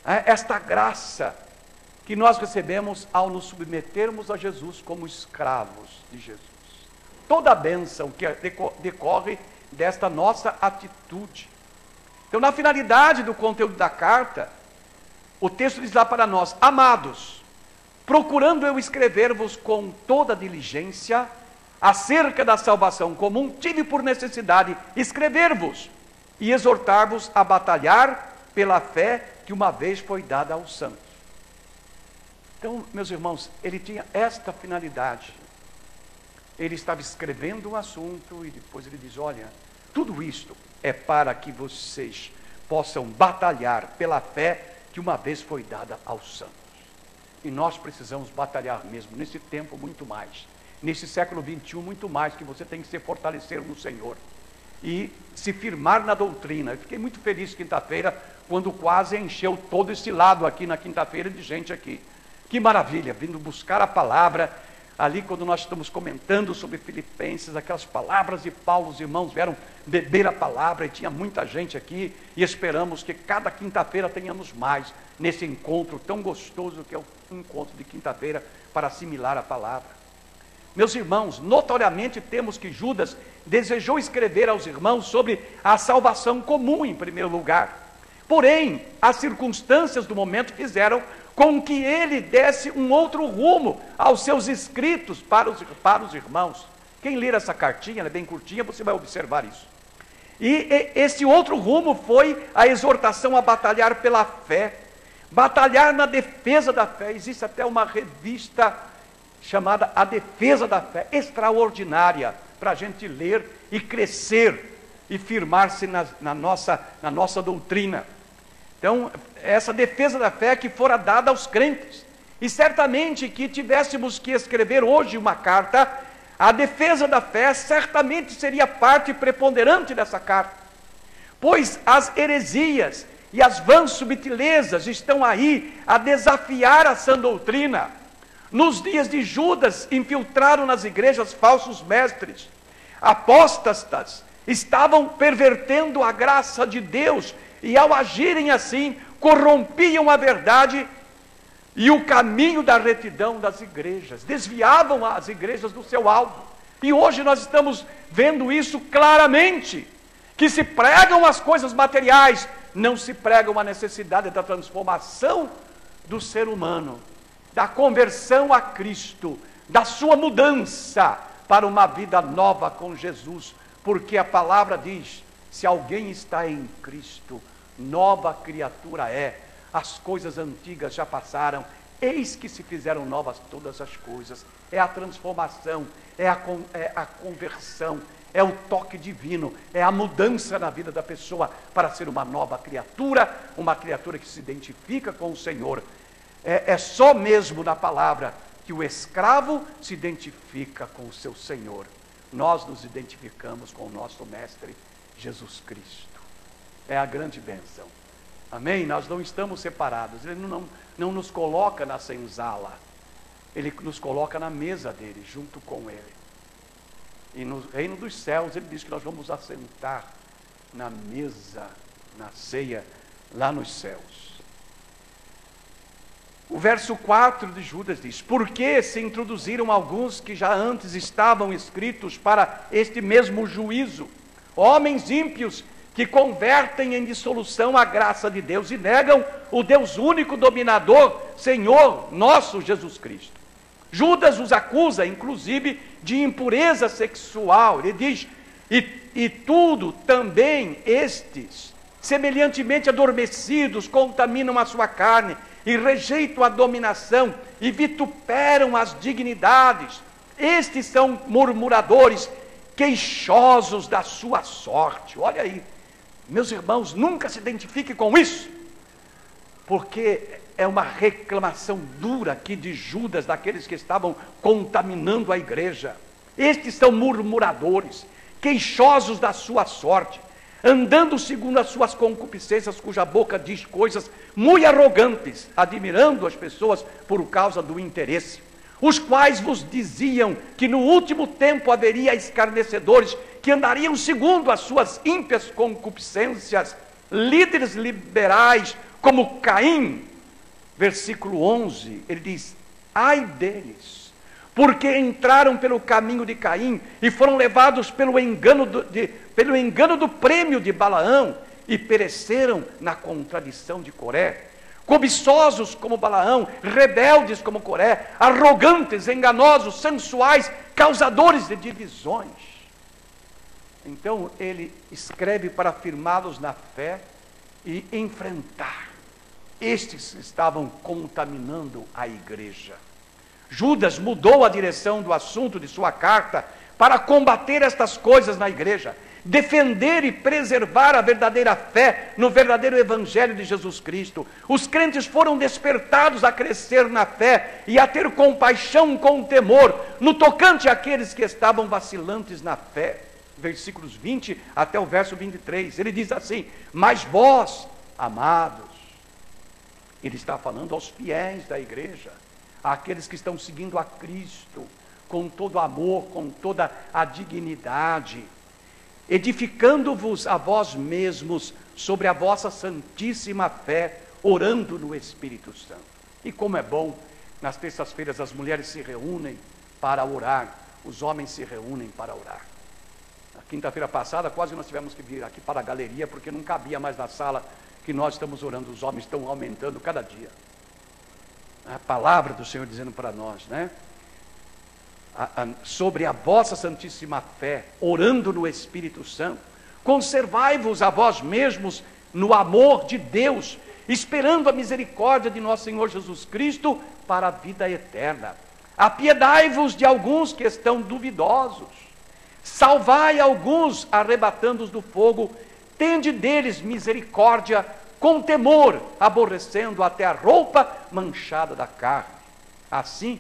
esta graça que nós recebemos ao nos submetermos a Jesus como escravos de Jesus. Toda a bênção que decorre desta nossa atitude. Então, na finalidade do conteúdo da carta, o texto diz lá para nós: amados, procurando eu escrever-vos com toda diligência acerca da salvação comum, tive por necessidade escrever-vos e exortar-vos a batalhar pela fé que uma vez foi dada aos santos. Então, meus irmãos, ele tinha esta finalidade. Ele estava escrevendo um assunto e depois ele diz: olha, tudo isto é para que vocês possam batalhar pela fé que uma vez foi dada aos santos. E nós precisamos batalhar mesmo, nesse tempo muito mais. nesse século 21, muito mais, que você tem que se fortalecer no Senhor e se firmar na doutrina. Eu fiquei muito feliz quinta-feira, quando quase encheu todo esse lado aqui na quinta-feira de gente aqui. Que maravilha, vindo buscar a palavra. Ali quando nós estamos comentando sobre Filipenses, aquelas palavras de Paulo, os irmãos vieram beber a palavra e tinha muita gente aqui, e esperamos que cada quinta-feira tenhamos mais nesse encontro tão gostoso que é o encontro de quinta-feira para assimilar a palavra. Meus irmãos, notoriamente temos que Judas desejou escrever aos irmãos sobre a salvação comum em primeiro lugar. Porém, as circunstâncias do momento fizeram com que ele desse um outro rumo aos seus escritos para os irmãos. Quem ler essa cartinha, ela é bem curtinha, você vai observar isso. E esse outro rumo foi a exortação a batalhar pela fé, batalhar na defesa da fé. Existe até uma revista chamada A Defesa da Fé, extraordinária, para a gente ler e crescer e firmar-se na nossa doutrina. Então, essa defesa da fé que fora dada aos crentes. E certamente que tivéssemos que escrever hoje uma carta, a defesa da fé certamente seria parte preponderante dessa carta. Pois as heresias e as vãs subtilezas estão aí a desafiar a sã doutrina. Nos dias de Judas, infiltraram nas igrejas falsos mestres. Apóstatas estavam pervertendo a graça de Deus, e ao agirem assim, corrompiam a verdade e o caminho da retidão das igrejas, desviavam as igrejas do seu alvo. E hoje nós estamos vendo isso claramente, que se pregam as coisas materiais, não se pregam a necessidade da transformação do ser humano, da conversão a Cristo, da sua mudança para uma vida nova com Jesus, porque a palavra diz: se alguém está em Cristo, nova criatura é, as coisas antigas já passaram, eis que se fizeram novas todas as coisas. É a transformação, é a conversão, é o toque divino, é a mudança na vida da pessoa para ser uma nova criatura, uma criatura que se identifica com o Senhor. É só mesmo na palavra que o escravo se identifica com o seu Senhor. Nós nos identificamos com o nosso Mestre Jesus Cristo. É a grande bênção. Amém? Nós não estamos separados. Ele não nos coloca na senzala. Ele nos coloca na mesa dele, junto com ele. E no reino dos céus, ele diz que nós vamos assentar na mesa, na ceia, lá nos céus. O verso 4 de Judas diz: porque se introduziram alguns que já antes estavam escritos para este mesmo juízo, homens ímpios que convertem em dissolução a graça de Deus e negam o Deus único dominador, Senhor nosso Jesus Cristo. Judas os acusa, inclusive, de impureza sexual. Ele diz: e tudo também estes, semelhantemente adormecidos, contaminam a sua carne, e rejeitam a dominação, e vituperam as dignidades. Estes são murmuradores, queixosos da sua sorte. Olha aí, meus irmãos, nunca se identifique com isso, porque é uma reclamação dura aqui de Judas, daqueles que estavam contaminando a igreja. Estes são murmuradores, queixosos da sua sorte, andando segundo as suas concupiscências, cuja boca diz coisas muito arrogantes, admirando as pessoas por causa do interesse, os quais vos diziam que no último tempo haveria escarnecedores que andariam segundo as suas ímpias concupiscências, líderes liberais como Caim. Versículo 11, ele diz: ai deles, porque entraram pelo caminho de Caim e foram levados pelo engano do prêmio de Balaão e pereceram na contradição de Coré. Cobiçosos como Balaão, rebeldes como Coré, arrogantes, enganosos, sensuais, causadores de divisões. Então ele escreve para afirmá-los na fé e enfrentar estes que estavam contaminando a igreja. Judas mudou a direção do assunto de sua carta para combater estas coisas na igreja, defender e preservar a verdadeira fé no verdadeiro Evangelho de Jesus Cristo. Os crentes foram despertados a crescer na fé e a ter compaixão com temor no tocante àqueles que estavam vacilantes na fé. Versículos 20 até o verso 23, ele diz assim: mas vós, amados, ele está falando aos fiéis da igreja, àqueles que estão seguindo a Cristo com todo amor, com toda a dignidade, edificando-vos a vós mesmos sobre a vossa santíssima fé, orando no Espírito Santo. E como é bom, nas terças-feiras as mulheres se reúnem para orar, os homens se reúnem para orar. Na quinta-feira passada quase nós tivemos que vir aqui para a galeria, porque não cabia mais na sala que nós estamos orando, os homens estão aumentando cada dia. A palavra do Senhor dizendo para nós, né? Sobre a vossa santíssima fé, orando no Espírito Santo, conservai-vos a vós mesmos no amor de Deus, esperando a misericórdia de nosso Senhor Jesus Cristo para a vida eterna. Apiedai-vos de alguns que estão duvidosos, salvai alguns, arrebatando-os do fogo, tende deles misericórdia, com temor, aborrecendo até a roupa manchada da carne. Assim,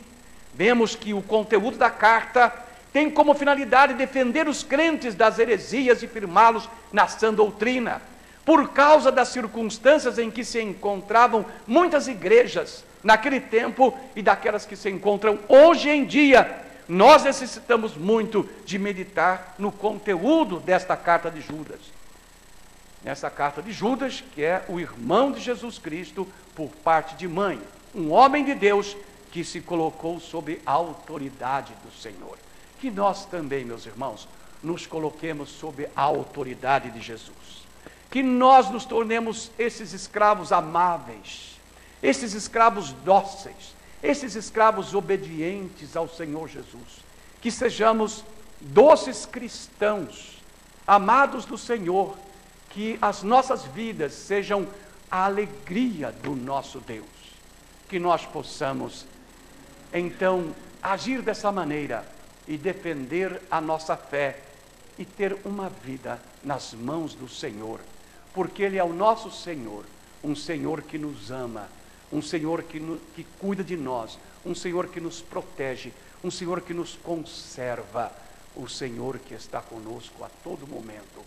vemos que o conteúdo da carta tem como finalidade defender os crentes das heresias e firmá-los na sã doutrina. Por causa das circunstâncias em que se encontravam muitas igrejas naquele tempo e daquelas que se encontram hoje em dia, nós necessitamos muito de meditar no conteúdo desta carta de Judas. Nessa carta de Judas, que é o irmão de Jesus Cristo por parte de mãe, um homem de Deus que se colocou sob a autoridade do Senhor. Que nós também, meus irmãos, nos coloquemos sob a autoridade de Jesus. Que nós nos tornemos esses escravos amáveis, esses escravos dóceis, esses escravos obedientes ao Senhor Jesus. Que sejamos doces cristãos, amados do Senhor, que as nossas vidas sejam a alegria do nosso Deus. Que nós possamos então agir dessa maneira e defender a nossa fé e ter uma vida nas mãos do Senhor, porque Ele é o nosso Senhor, um Senhor que nos ama, um Senhor que cuida de nós, um Senhor que nos protege, um Senhor que nos conserva, o Senhor que está conosco a todo momento.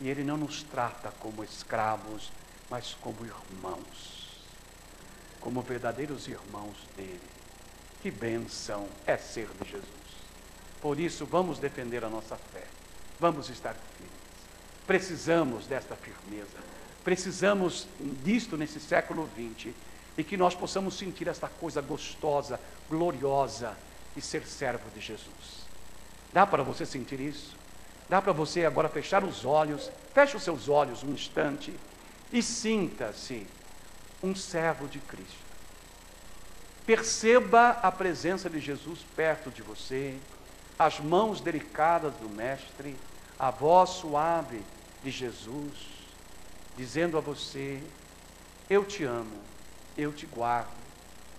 E Ele não nos trata como escravos, mas como irmãos, como verdadeiros irmãos dele. Que bênção é ser de Jesus. Por isso, vamos defender a nossa fé. Vamos estar firmes. Precisamos desta firmeza. Precisamos disto nesse século XX. E que nós possamos sentir esta coisa gostosa, gloriosa, e ser servo de Jesus. Dá para você sentir isso? Dá para você agora fechar os olhos, feche os seus olhos um instante e sinta-se um servo de Cristo. Perceba a presença de Jesus perto de você, as mãos delicadas do Mestre, a voz suave de Jesus, dizendo a você: eu te amo, eu te guardo,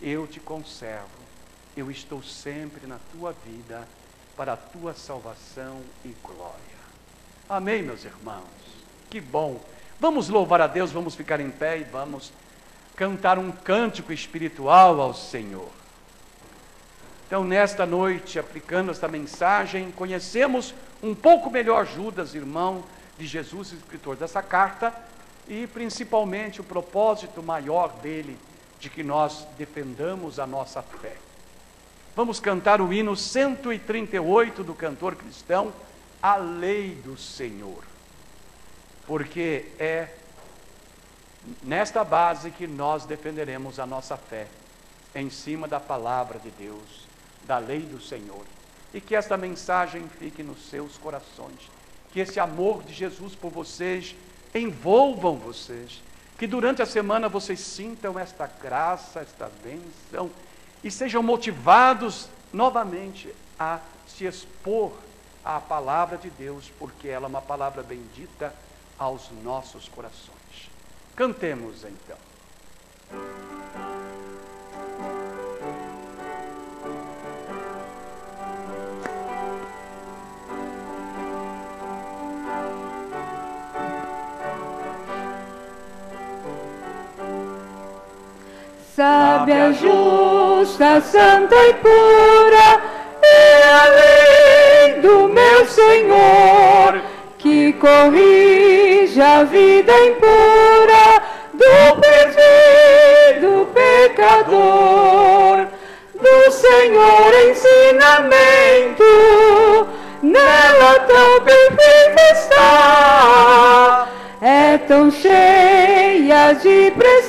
eu te conservo, eu estou sempre na tua vida, para a tua salvação e glória. Amém, meus irmãos? Que bom! Vamos louvar a Deus, vamos ficar em pé e vamos cantar um cântico espiritual ao Senhor. Então, nesta noite, aplicando esta mensagem, conhecemos um pouco melhor Judas, irmão de Jesus, escritor dessa carta, e principalmente o propósito maior dele, de que nós defendamos a nossa fé. Vamos cantar o hino 138 do cantor cristão, A Lei do Senhor, porque é nesta base que nós defenderemos a nossa fé, em cima da palavra de Deus, da lei do Senhor, e que esta mensagem fique nos seus corações, que esse amor de Jesus por vocês envolvam vocês, que durante a semana vocês sintam esta graça, esta bênção, e sejam motivados novamente a se expor à palavra de Deus, porque ela é uma palavra bendita aos nossos corações. Cantemos então. sábia, justa, santa e pura, é a lei do meu Senhor, que corrige a vida impura do perdido pecador. Do Senhor ensinamento, nela tão perfeita está, é tão cheia de presente,